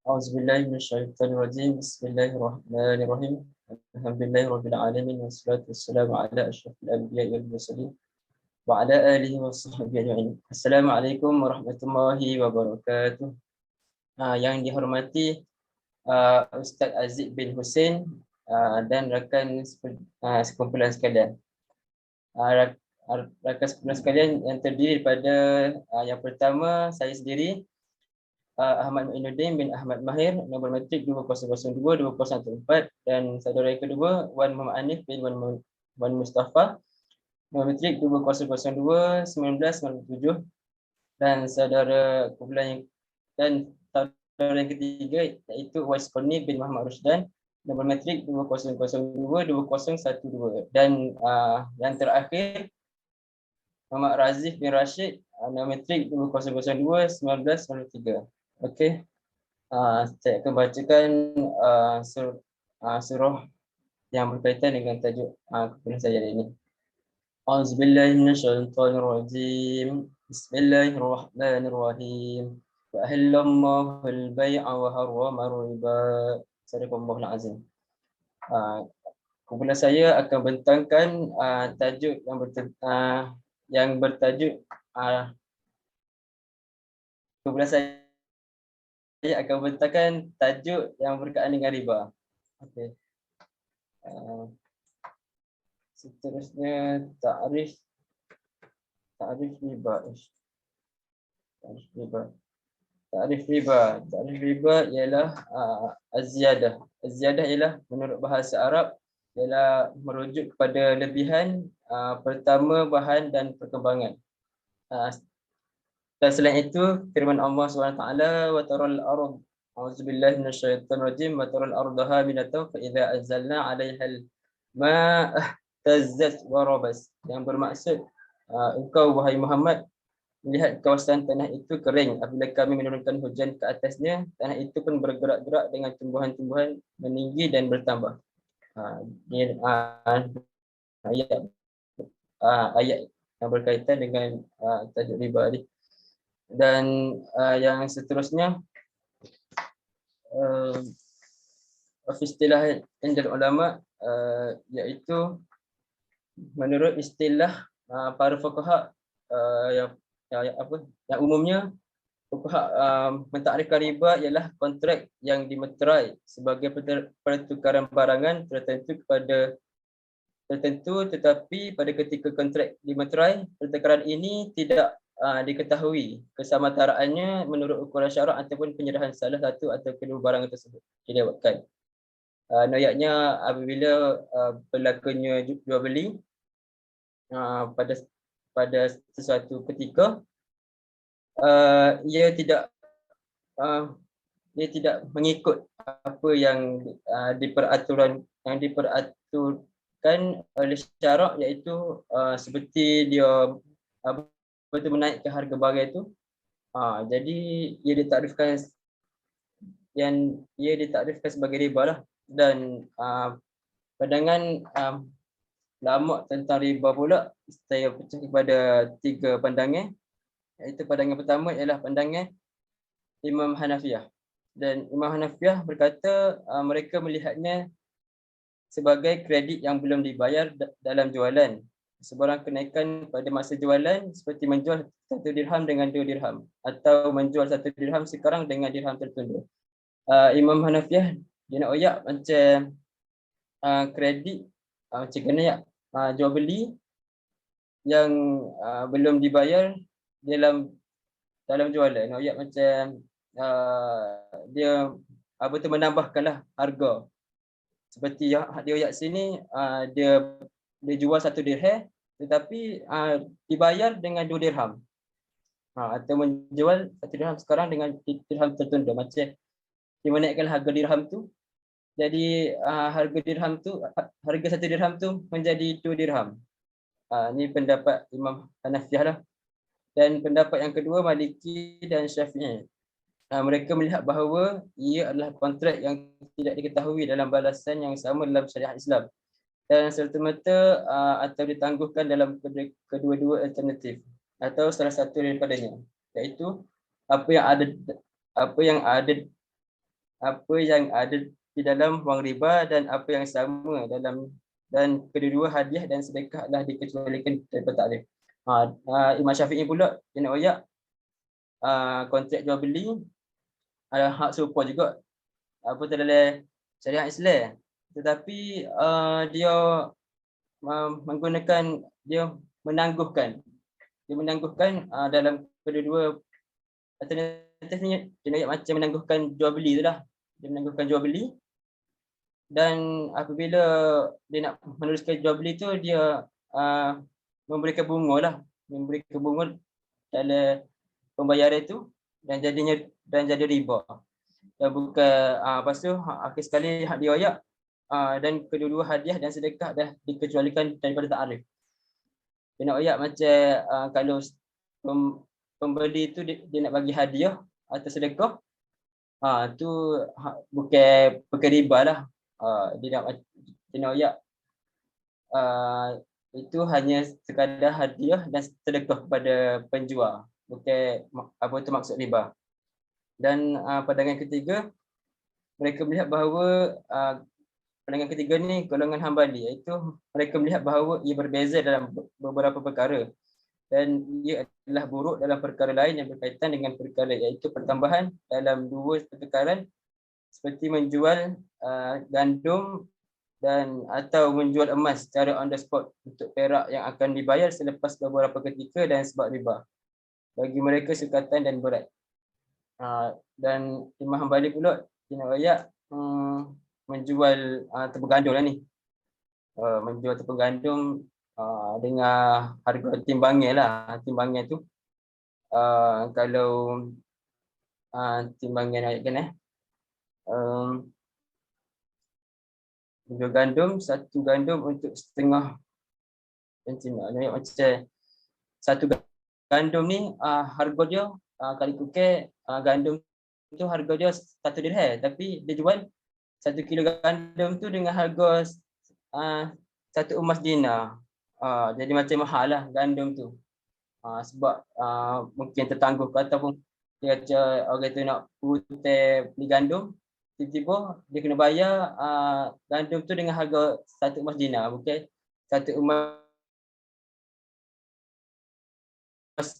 A'udzubillahi minasyaitonirrajim. Bismillahirrahmanirrahim. Alhamdulillahirabbil alamin wassalatu wassalamu ala asyrafil anbiya'i wal mursalin wa ala alihi washabbihi ajma'in. Assalamualaikum warahmatullahi wabarakatuh. Yang dihormati Ustaz Aziz bin Hussein dan rakan sekumpulan sekalian. Rakan sekumpulan sekalian yang terdiri daripada yang pertama saya sendiri, Ahmad Muinuddin bin Ahmad Mahir, nombor matrik 2002-2014, dan saudara yang kedua Wan Muhammad Anif bin Wan Mustafa, nombor matrik 2002-1997, dan saudara kumpulan yang ketiga iaitu Wais Korni bin Muhammad Rusdan, nombor matrik 2002-2012, dan yang terakhir Muhammad Razif bin Rashid, nombor matrik 2002-1993. Okey. Saya akan bacakan surah yang berkaitan dengan tajuk kumpulan saya hari ini. A'udzubillahi minasyaitonirrajim. Bismillahirrahmanirrahim. Wa ahallallahu al-bai'a wa harrama riba. Sadaqallahul azim. Kumpulan saya akan bentangkan tajuk yang bertajuk kumpulan saya akan bentangkan tajuk yang berkaitan dengan riba. Okey. Seterusnya ta'rif riba. Ta'rif riba ialah az-ziyadah. Az-ziyadah ialah menurut bahasa Arab ialah merujuk kepada lebihan, pertama bahan dan perkembangan. Dan selain itu firman Allah SWT, wa taral ard, a'udzubillahi minasyaitonirrajim, wa taral arda hamidatan fa idza anzalna 'alaihal ma'a tazzat wa rabas, yang bermaksud engkau wahai Muhammad melihat kawasan tanah itu kering apabila kami menurunkan hujan ke atasnya, tanah itu pun bergerak-gerak dengan tumbuhan-tumbuhan meninggi dan bertambah. Ayat yang berkaitan dengan tajuk riba ni. Dan yang seterusnya, istilah indal ulama, iaitu menurut istilah para fuqaha yang umumnya fuqaha mentakrifkan riba ialah kontrak yang dimeterai sebagai pertukaran barangan tertentu, tetapi pada ketika kontrak dimeterai, pertukaran ini tidak diketahui kesamataraannya menurut ukuran syarak ataupun penyerahan salah satu atau kedua barang tersebut dilewatkan. Ayatnya apabila berlakunya jual beli pada sesuatu ketika, ia tidak mengikut apa yang diperaturkan oleh syarak, iaitu seperti dia betul menaikkan harga barang itu. Jadi ia ditakdirkan sebagai riba lah. Dan pandangan lama tentang riba pula saya pecah kepada 3 pandangan, iaitu pandangan pertama ialah pandangan Imam Hanafiyah. Dan Imam Hanafiyah berkata mereka melihatnya sebagai kredit yang belum dibayar dalam jualan, sebarang kenaikan pada masa jualan, seperti menjual 1 dirham dengan 2 dirham, atau menjual 1 dirham sekarang dengan dirham tertunda. Imam Hanafiyah dia nak oyak macam kredit macam kena ya jual beli yang belum dibayar dalam jualan. Oyak macam dia betul menambahkanlah harga. Seperti dia oyak sini, dia jual 1 dirham tetapi dibayar dengan 2 dirham. Atau menjual 1 dirham sekarang dengan dirham tertunda. Macam dia menaikkan harga dirham tu. Jadi harga 1 dirham tu menjadi 2 dirham. Ini pendapat Imam Hanafiyah lah. Dan pendapat yang kedua Maliki dan Syafi'i. Mereka melihat bahawa ia adalah kontrak yang tidak diketahui dalam balasan yang sama dalam syariat Islam, dan serta-merta atau ditangguhkan dalam kedua-dua alternatif atau salah satu daripadanya, iaitu apa yang ada apa yang ada di dalam wang riba dan apa yang sama dalam, dan kedua-dua hadiah dan sedekah adalah dikecualikan daripada takrif. Imam Syafi'i pula dia nak royak kontrak jual beli ada hak serupa juga apa tu dalam syariat Islam, tetapi dia menggunakan, dia menangguhkan dalam kedua-dua alternatifnya, dia macam menangguhkan jual beli tu lah. Dia menangguhkan jual beli, dan apabila dia nak meneruskan jual beli tu, dia memberikan bunga lah, memberikan bunga dalam pembayaran itu, dan jadi riba. Dan bukan lepas tu akhir sekali hak dioyak dan kedua-dua hadiah dan sedekah dah dikecualikan daripada takrif. Dia nak oyak macam kalau pembeli tu dia nak bagi hadiah atau sedekah, tu bukan riba lah. Dia nak oyak itu hanya sekadar hadiah dan sedekah kepada penjual, bukan apa tu maksud riba. Dan pandangan ketiga, mereka melihat bahawa pandangan ketiga ni golongan Hambali, iaitu mereka melihat bahawa ia berbeza dalam beberapa perkara dan ia adalah buruk dalam perkara lain yang berkaitan dengan perkara, iaitu pertambahan dalam dua pertukaran seperti menjual gandum dan atau menjual emas secara on the spot untuk perak yang akan dibayar selepas beberapa ketika dan sebab riba bagi mereka sukatan dan berat. Dan Imam Hambali pula kena royak menjual tepung gandum lah ni. Menjual tepung gandum dengan harga timbangan lah. Timbangan tu kalau timbangan ayatkan menjual gandum, satu gandum untuk setengah macam satu gandum ni harga dia kali tukar gandum tu harga dia 1 dirham, tapi dia jual 1 kilo gandum tu dengan harga 1 emas dinar. Jadi macam mahal lah gandum tu. Sebab mungkin tertangguh ataupun dia kata orang tu nak putih beli gandum, tiba-tiba dia kena bayar gandum tu dengan harga 1 emas dinar, bukan 1 emas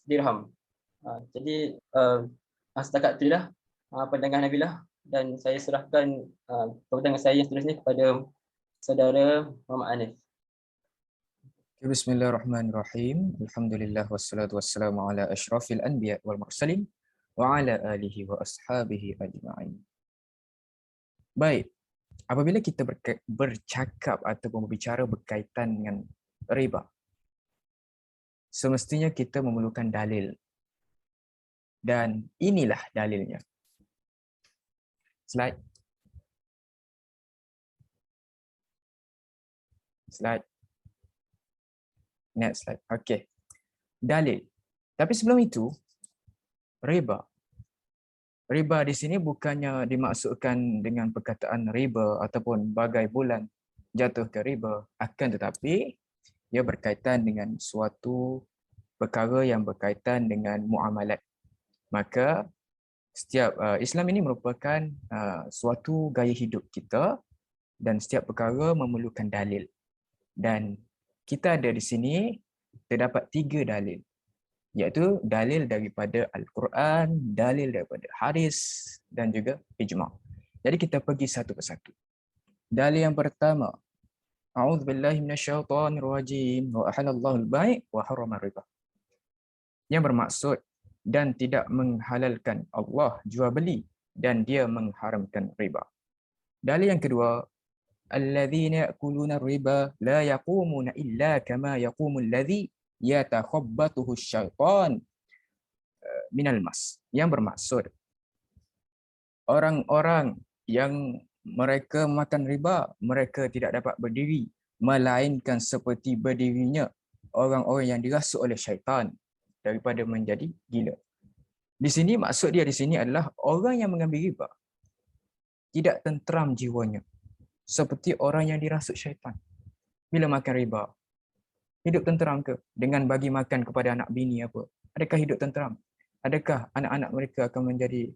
dirham. Jadi setakat tu lah pandangan Nabilah, dan saya serahkan pandangan saya yang seterusnya kepada saudara Muhammad Anif. Bismillahirrahmanirrahim. Alhamdulillah wassalatu wassalamu ala asyrafil anbiya wal mursalin wa ala alihi wa ashabihi ajma'in. Baik, apabila kita bercakap ataupun berbicara berkaitan dengan riba, semestinya kita memerlukan dalil. Dan inilah dalilnya. Slide. Next slide. Okey. Dalil. Tapi sebelum itu, riba. Riba di sini bukannya dimaksudkan dengan perkataan riba ataupun bagai bulan jatuh ke riba. Akan tetapi, ia berkaitan dengan suatu perkara yang berkaitan dengan muamalat. Maka, setiap Islam ini merupakan suatu gaya hidup kita dan setiap perkara memerlukan dalil. Dan kita ada di sini terdapat 3 dalil, iaitu dalil daripada Al-Quran, dalil daripada hadis dan juga ijma'. Jadi kita pergi satu persatu. Dalil yang pertama, A'udzubillahi minasyaitonirrajim wa ahallallahu al-bai' wa harrama riba. Yang bermaksud dan tidak menghalalkan Allah jual beli dan dia mengharamkan riba. Dalil yang kedua, alladzina ya'kuluna riba la yaqumuna illa kama yaqumul ladzi yatakhabbathu syaitan minal mas. Yang bermaksud orang-orang yang mereka makan riba, mereka tidak dapat berdiri melainkan seperti berdirinya orang-orang yang dirasuk oleh syaitan daripada menjadi gila. Di sini maksud dia di sini adalah orang yang mengambil riba tidak tenteram jiwanya seperti orang yang dirasuk syaitan. Bila makan riba, hidup tenteram ke? Dengan bagi makan kepada anak bini apa? Adakah hidup tenteram? Adakah anak-anak mereka akan menjadi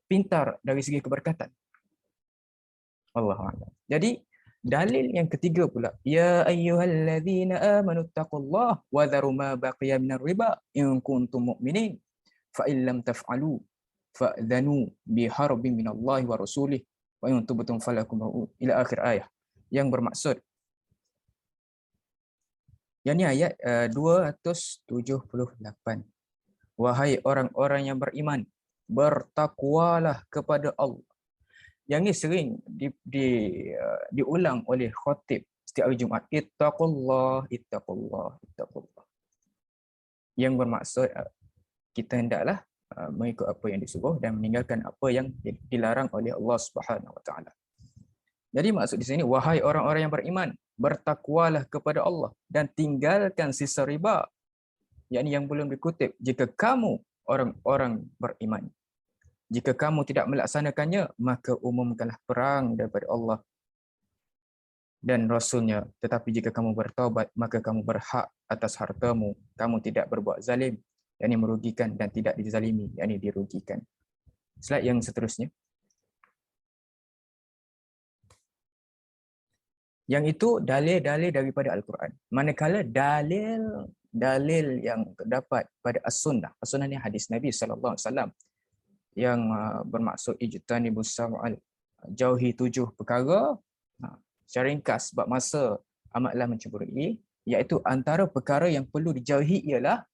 pintar dari segi keberkatan. Allahu a'lam. Jadi dalil yang ketiga pula, ya ayyuhallazina amanu taqullaha wa dharu ma baqiya minar riba in kuntum mu'minin fa in lam taf'alu fa'dhanu biharbin minallahi wa rasulih wa in tubtum falakum ila akhir ayat, yang bermaksud, yang ni ayat 278. Wahai orang-orang yang beriman, bertakwalah kepada Allah. Yang ni sering diulang oleh khatib setiap hari Jumaat. Ittaqullah, ittaqullah, ittaqullah. Yang bermaksud kita hendaklah mengikut apa yang disuruh dan meninggalkan apa yang dilarang oleh Allah Subhanahu Wa Taala. Jadi maksud di sini, wahai orang-orang yang beriman, bertakwalah kepada Allah dan tinggalkan sisa riba. Yakni yang belum dikutip, jika kamu orang-orang beriman. Jika kamu tidak melaksanakannya, maka umumkanlah perang daripada Allah dan Rasulnya. Tetapi jika kamu bertaubat, maka kamu berhak atas hartamu. Kamu tidak berbuat zalim, yakni merugikan, dan tidak dizalimi, yakni dirugikan. Slide yang seterusnya. Yang itu dalil-dalil daripada Al-Quran. Manakala dalil yang terdapat pada As-Sunnah. As-Sunnah ni hadis Nabi SAW yang bermaksud ijtanibus sab'al, jauhi 7 perkara. Secara ringkas sebab masa amatlah mencemburui, iaitu antara perkara yang perlu dijauhi ialah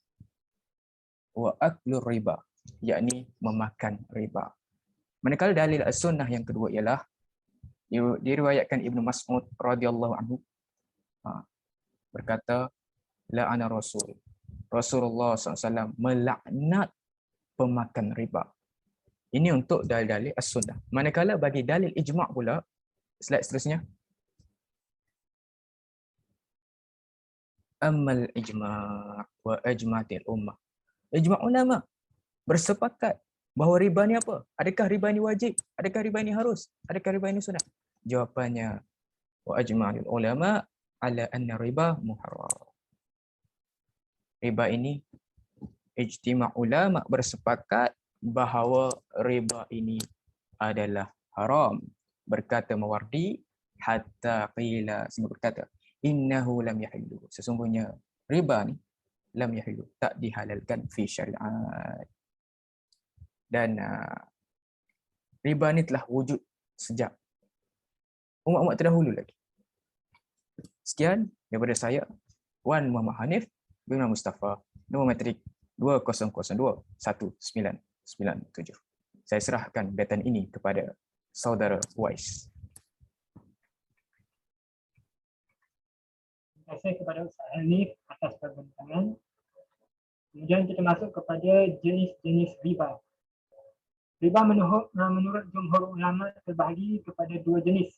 wa aklur riba, yakni memakan riba. Manakala dalil As-Sunnah yang kedua ialah diriwayatkan Ibnu Mas'ud radhiyallahu anhu berkata, la'ana Rasulullah SAW melaknat pemakan riba. Ini untuk dalil-dalil As-Sunnah. Manakala bagi dalil ijma' pula, slide seterusnya. Amal ijma' wa ajmatil ummah. Ijma' ulama bersepakat bahawa riba ni apa? Adakah riba ni wajib? Adakah riba ni harus? Adakah riba ni sunat? Jawapannya, wa ajma'il ulama ala anna riba muharram. Riba ini, ijtima' ulama bersepakat bahawa riba ini adalah haram. Berkata Mawardi, hatta qila, sehingga berkata, innahu lam yahillu. Sesungguhnya riba ni lam yahillu, tak dihalalkan fi syariat. Dan riba ni telah wujud sejak umat-umat terdahulu lagi. Sekian daripada saya, Wan Muhammad Hanif bin Mustafa, nombor matrik 20021997. Saya serahkan baton ini kepada saudara Wais. Terima kasih kepada Ustaz Hanif atas perbincangan. Kemudian kita masuk kepada jenis-jenis riba. Riba menurut jumhur ulama terbahagi kepada 2 jenis,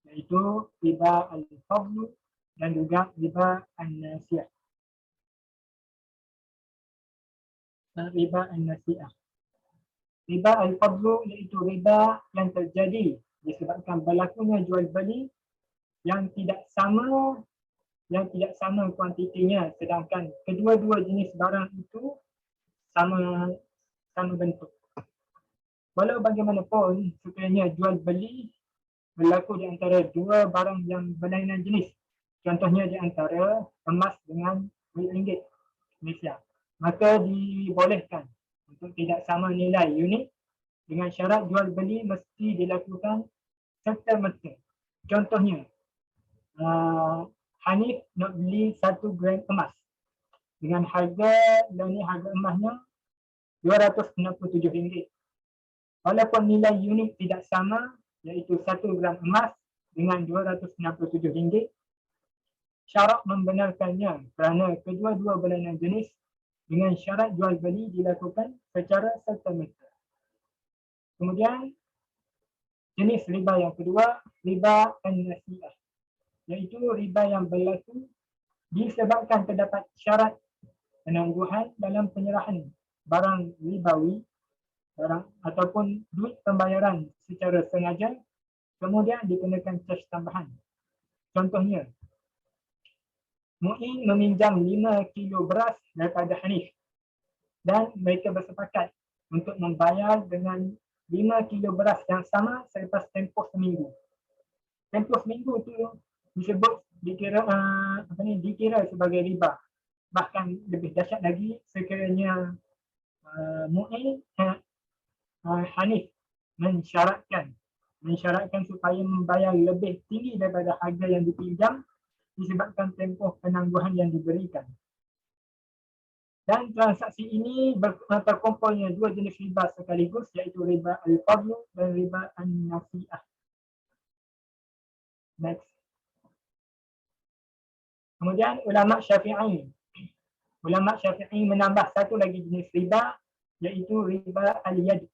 iaitu riba al-fadl dan juga riba an-nasi'ah. Riba an-nasi'ah. Riba al-fadl iaitu riba yang terjadi disebabkan berlakunya jual beli yang tidak sama kuantitinya, sedangkan kedua-dua jenis barang itu sama bentuk. Walau bagaimanapun, sekiranya jual beli berlaku di antara 2 barang yang berlainan jenis, contohnya di antara emas dengan ringgit Malaysia, maka dibolehkan untuk tidak sama nilai unit dengan syarat jual beli mesti dilakukan serta-merta. Contohnya, Hanif nak beli 1 gram emas dengan harga emasnya RM267. Walaupun nilai unit tidak sama, iaitu 1 gram emas dengan RM267, syarat membenarkannya kerana kedua-dua berlainan jenis dengan syarat jual beli dilakukan secara serta-merta. Kemudian jenis riba yang kedua, riba an-nasi'ah, iaitu riba yang berlaku disebabkan terdapat syarat penangguhan dalam penyerahan barang ribawi, barang ataupun duit pembayaran secara sengaja, kemudian dikenakan cas tambahan. Contohnya, Mu'in meminjam 5 kilo beras daripada Hanif dan mereka bersepakat untuk membayar dengan 5 kilo beras yang sama selepas tempoh seminggu. Tempoh seminggu itu disebut dikira sebagai riba. Bahkan lebih dahsyat lagi sekiranya Mu'in Hanif mensyaratkan supaya membayar lebih tinggi daripada harga yang dipinjam disebabkan tempoh penangguhan yang diberikan. Dan transaksi ini terkumpulnya dua jenis riba sekaligus, iaitu riba al-fadlu dan riba an-nasi'ah. Next. Kemudian ulama Syafi'i menambah satu lagi jenis riba, iaitu riba al-yad.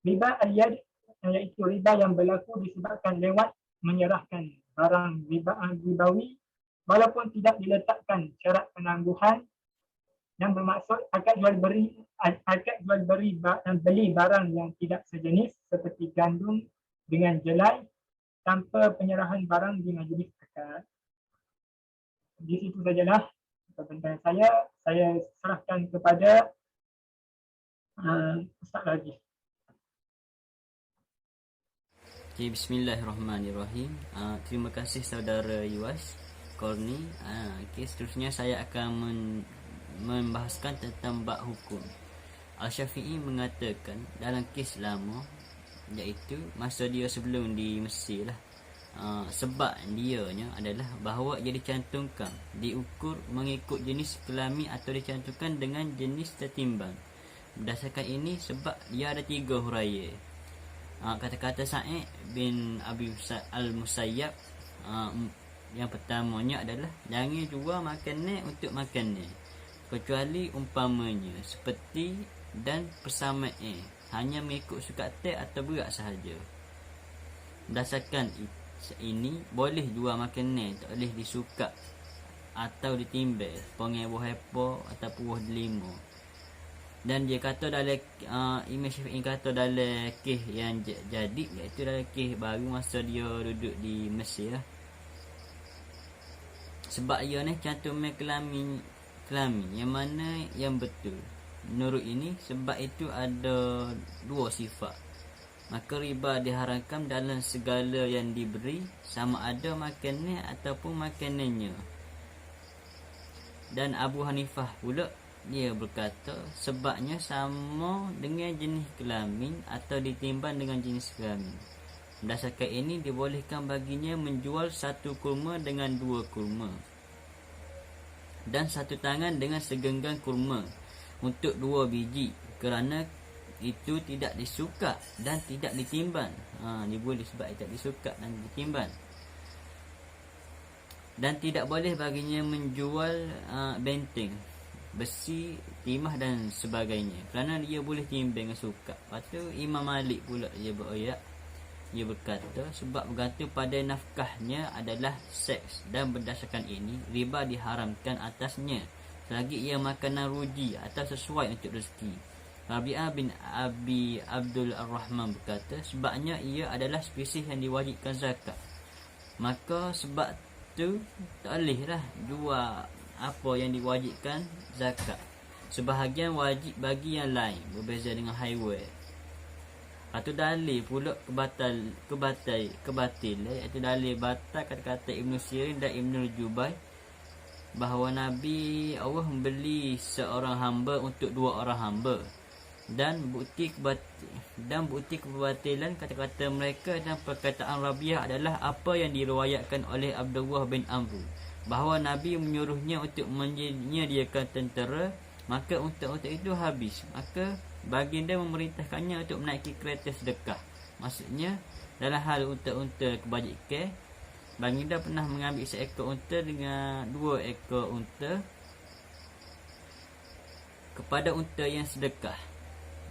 Riba al-yad iaitu riba yang berlaku disebabkan lewat menyerahkan barang ribawi walaupun tidak diletakkan syarat penangguhan, yang bermaksud akad jual beli barang yang tidak sejenis seperti gandum dengan jelai tanpa penyerahan barang di majlis akad. Di situ sajalah pertanyaan saya serahkan kepada Ustaz lagi. Okay, bismillahirrahmanirrahim. Terima kasih saudara Yuwas Korni. Okay, seterusnya saya akan membahaskan tentang bab hukum. Al-Syafi'i mengatakan dalam kes lama, iaitu masa dia sebelum di Mesir lah, sebab dianya adalah bahawa ia dicantumkan, diukur mengikut jenis kelamin atau dicantumkan dengan jenis tertimbang. Berdasarkan ini sebab dia ada 3 huraya. Kata-kata Sa'id bin Abi al-Musayyab yang pertamanya adalah jangan jual makanan untuk makanan, kecuali umpamanya seperti dan persamaan hanya mengikut sukat teh atau berat sahaja. Berdasarkan ini boleh jual makanan, tak boleh disukat atau ditimbang pengen buah apple atau buah delima. Dan dia kata dalam Imam Syafi'i kata dalam kes yang jadi, iaitu dalam kes baru masa dia duduk di Mesir lah. Sebab ia ni cantumnya kelamin yang mana yang betul. Menurut ini sebab itu ada 2 sifat. Maka riba diharamkan dalam segala yang diberi, sama ada makanan ataupun makanannya. Dan Abu Hanifah pula dia berkata sebabnya sama dengan jenis kelamin atau ditimbang dengan jenis kelamin. Berdasarkan ini dibolehkan baginya menjual 1 kurma dengan 2 kurma dan 1 tangan dengan segenggam kurma untuk 2 biji, kerana itu tidak disukat dan tidak ditimbang. Diboleh sebab tidak disukat dan ditimbang. Dan tidak boleh baginya menjual benteng, besi, timah dan sebagainya, kerana dia boleh timbang dengan sukat. Lepas tu Imam Malik pula dia beroyak, dia berkata sebab bergantung pada nafkahnya adalah seks, dan berdasarkan ini riba diharamkan atasnya selagi ia makanan ruji atau sesuai untuk rezeki. Rabi'ah bin Abi Abdul Ar-Rahman berkata sebabnya ia adalah spesies yang diwajibkan zakat, maka sebab tu tak bolehlah jual apa yang diwajibkan zakat. Sebahagian wajib bagi yang lain, berbeza dengan haiwan. Atau dalil pula kebatilan, iaitu dalil batal kata-kata Ibn Sirin dan Ibn Jubair bahawa Nabi Allah membeli seorang hamba untuk 2 orang hamba, dan bukti kebatilan kata-kata mereka dan perkataan Rabi'ah adalah apa yang diriwayatkan oleh Abdullah bin Amr bahawa Nabi menyuruhnya untuk menyediakan tentera, maka unta-unta itu habis, maka baginda memerintahkannya untuk menaiki kereta sedekah. Maksudnya dalam hal unta-unta kebajikan, baginda pernah mengambil seekor unta dengan 2 ekor unta kepada unta yang sedekah.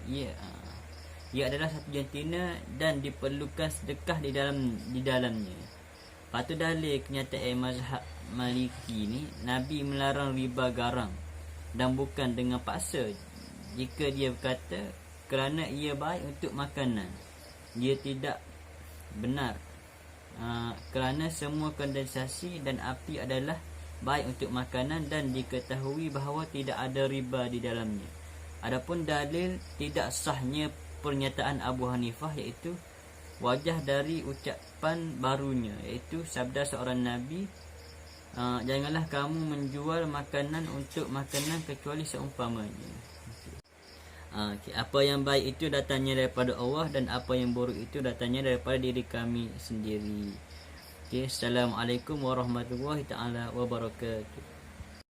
Ia adalah satu jantina dan diperlukan sedekah di dalamnya. Patut dalil kenyataan mazhab Maliki ni, Nabi melarang riba garang dan bukan dengan paksa. Jika dia berkata kerana ia baik untuk makanan, dia tidak benar, kerana semua kondensasi dan api adalah baik untuk makanan dan diketahui bahawa tidak ada riba di dalamnya. Adapun dalil tidak sahnya pernyataan Abu Hanifah iaitu wajah dari ucapan barunya, iaitu sabda seorang Nabi, janganlah kamu menjual makanan untuk makanan kecuali seumpamanya. Apa yang baik itu datangnya daripada Allah dan apa yang buruk itu datangnya daripada diri kami sendiri. Assalamualaikum warahmatullahi taala wabarakatuh.